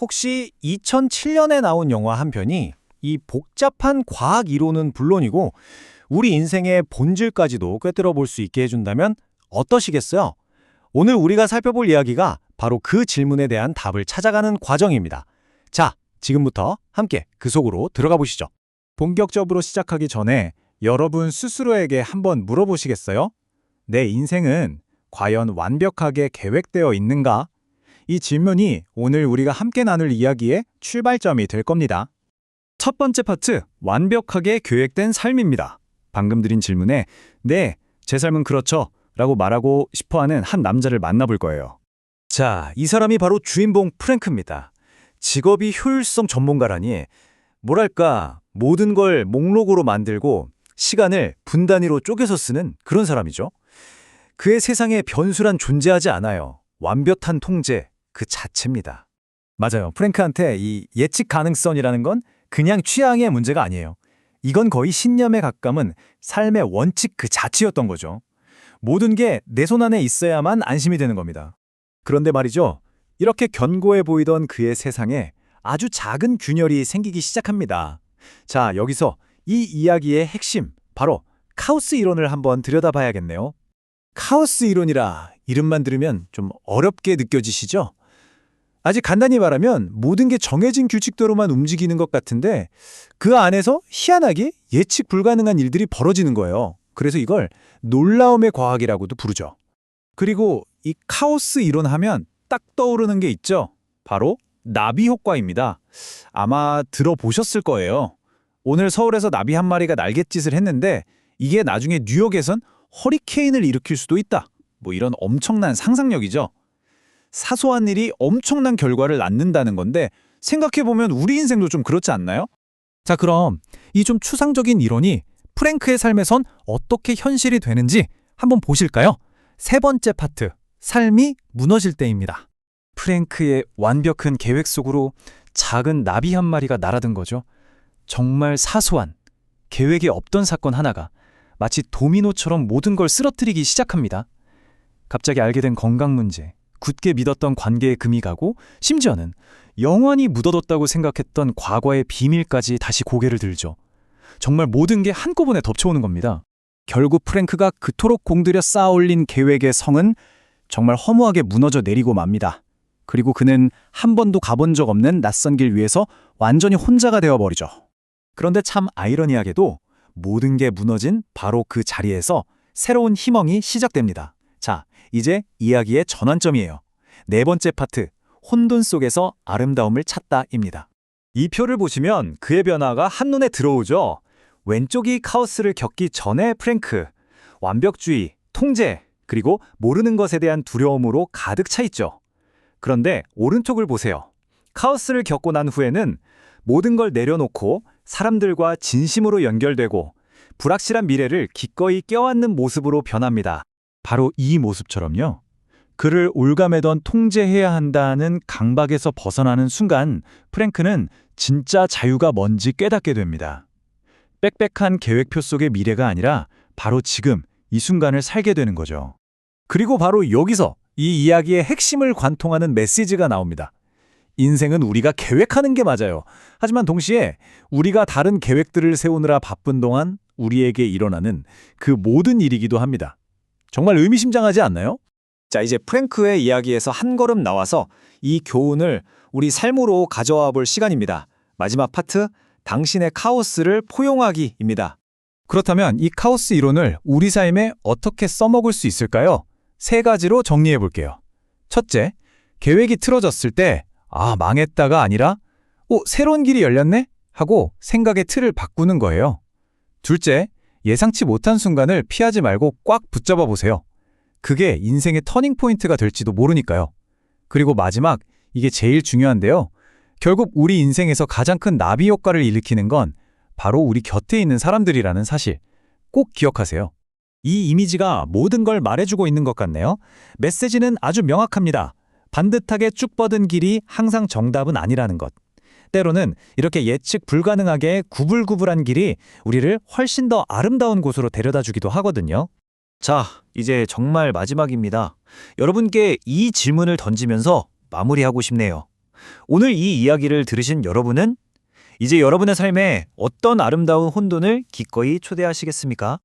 혹시 2007년에 나온 영화 한 편이 이 복잡한 과학 이론은 물론이고 우리 인생의 본질까지도 꿰뚫어 볼 수 있게 해준다면 어떠시겠어요? 오늘 우리가 살펴볼 이야기가 바로 그 질문에 대한 답을 찾아가는 과정입니다. 자, 지금부터 함께 그 속으로 들어가 보시죠. 본격적으로 시작하기 전에 여러분 스스로에게 한번 물어보시겠어요? 내 인생은 과연 완벽하게 계획되어 있는가? 이 질문이 오늘 우리가 함께 나눌 이야기의 출발점이 될 겁니다. 첫 번째 파트, 완벽하게 계획된 삶입니다. 방금 드린 질문에 네, 제 삶은 그렇죠 라고 말하고 싶어하는 한 남자를 만나볼 거예요. 자, 이 사람이 바로 주인공 프랭크입니다. 직업이 효율성 전문가라니 뭐랄까 모든 걸 목록으로 만들고 시간을 분 단위로 쪼개서 쓰는 그런 사람이죠. 그의 세상에 변수란 존재하지 않아요. 완벽한 통제 그 자체입니다. 맞아요. 프랭크한테 이 예측 가능성이라는 건 그냥 취향의 문제가 아니에요. 이건 거의 신념에 가까운 삶의 원칙 그 자체였던 거죠. 모든 게 내 손 안에 있어야만 안심이 되는 겁니다. 그런데 말이죠. 이렇게 견고해 보이던 그의 세상에 아주 작은 균열이 생기기 시작합니다. 자, 여기서 이 이야기의 핵심, 바로 카오스 이론을 한번 들여다봐야겠네요. 카오스 이론이라 이름만 들으면 좀 어렵게 느껴지시죠? 아주 간단히 말하면 모든 게 정해진 규칙대로만 움직이는 것 같은데 그 안에서 희한하게 예측 불가능한 일들이 벌어지는 거예요. 그래서 이걸 놀라움의 과학이라고도 부르죠. 그리고 이 카오스 이론 하면 딱 떠오르는 게 있죠. 바로 나비 효과입니다. 아마 들어보셨을 거예요. 오늘 서울에서 나비 한 마리가 날갯짓을 했는데 이게 나중에 뉴욕에선 허리케인을 일으킬 수도 있다. 뭐 이런 엄청난 상상력이죠. 사소한 일이 엄청난 결과를 낳는다는 건데 생각해보면 우리 인생도 좀 그렇지 않나요? 자, 그럼 이 좀 추상적인 이론이 프랭크의 삶에선 어떻게 현실이 되는지 한번 보실까요? 세 번째 파트, 삶이 무너질 때입니다. 프랭크의 완벽한 계획 속으로 작은 나비 한 마리가 날아든 거죠. 정말 사소한, 계획에 없던 사건 하나가 마치 도미노처럼 모든 걸 쓰러뜨리기 시작합니다. 갑자기 알게 된 건강 문제, 굳게 믿었던 관계에 금이 가고 심지어는 영원히 묻어뒀다고 생각했던 과거의 비밀까지 다시 고개를 들죠. 정말 모든 게 한꺼번에 덮쳐오는 겁니다. 결국 프랭크가 그토록 공들여 쌓아올린 계획의 성은 정말 허무하게 무너져 내리고 맙니다. 그리고 그는 한 번도 가본 적 없는 낯선 길 위에서 완전히 혼자가 되어버리죠. 그런데 참 아이러니하게도 모든 게 무너진 바로 그 자리에서 새로운 희망이 시작됩니다. 자, 이제 이야기의 전환점이에요. 네 번째 파트, 혼돈 속에서 아름다움을 찾다입니다. 이 표를 보시면 그의 변화가 한눈에 들어오죠. 왼쪽이 카오스를 겪기 전의 프랭크, 완벽주의, 통제, 그리고 모르는 것에 대한 두려움으로 가득 차 있죠. 그런데 오른쪽을 보세요. 카오스를 겪고 난 후에는 모든 걸 내려놓고 사람들과 진심으로 연결되고 불확실한 미래를 기꺼이 껴안는 모습으로 변합니다. 바로 이 모습처럼요. 그를 올가매던 통제해야 한다는 강박에서 벗어나는 순간 프랭크는 진짜 자유가 뭔지 깨닫게 됩니다. 빽빽한 계획표 속의 미래가 아니라 바로 지금 이 순간을 살게 되는 거죠. 그리고 바로 여기서 이 이야기의 핵심을 관통하는 메시지가 나옵니다. 인생은 우리가 계획하는 게 맞아요. 하지만 동시에 우리가 다른 계획들을 세우느라 바쁜 동안 우리에게 일어나는 그 모든 일이기도 합니다. 정말 의미심장하지 않나요? 자, 이제 프랭크의 이야기에서 한 걸음 나와서 이 교훈을 우리 삶으로 가져와 볼 시간입니다. 마지막 파트, 당신의 카오스를 포용하기입니다. 그렇다면 이 카오스 이론을 우리 삶에 어떻게 써먹을 수 있을까요? 세 가지로 정리해 볼게요. 첫째, 계획이 틀어졌을 때 망했다가 아니라 새로운 길이 열렸네? 하고 생각의 틀을 바꾸는 거예요. 둘째, 예상치 못한 순간을 피하지 말고 꽉 붙잡아 보세요. 그게 인생의 터닝 포인트가 될지도 모르니까요. 그리고 마지막, 이게 제일 중요한데요. 결국 우리 인생에서 가장 큰 나비 효과를 일으키는 건 바로 우리 곁에 있는 사람들이라는 사실. 꼭 기억하세요. 이 이미지가 모든 걸 말해주고 있는 것 같네요. 메시지는 아주 명확합니다. 반듯하게 쭉 뻗은 길이 항상 정답은 아니라는 것. 때로는 이렇게 예측 불가능하게 구불구불한 길이 우리를 훨씬 더 아름다운 곳으로 데려다 주기도 하거든요. 자, 이제 정말 마지막입니다. 여러분께 이 질문을 던지면서 마무리하고 싶네요. 오늘 이 이야기를 들으신 여러분은 이제 여러분의 삶에 어떤 아름다운 혼돈을 기꺼이 초대하시겠습니까?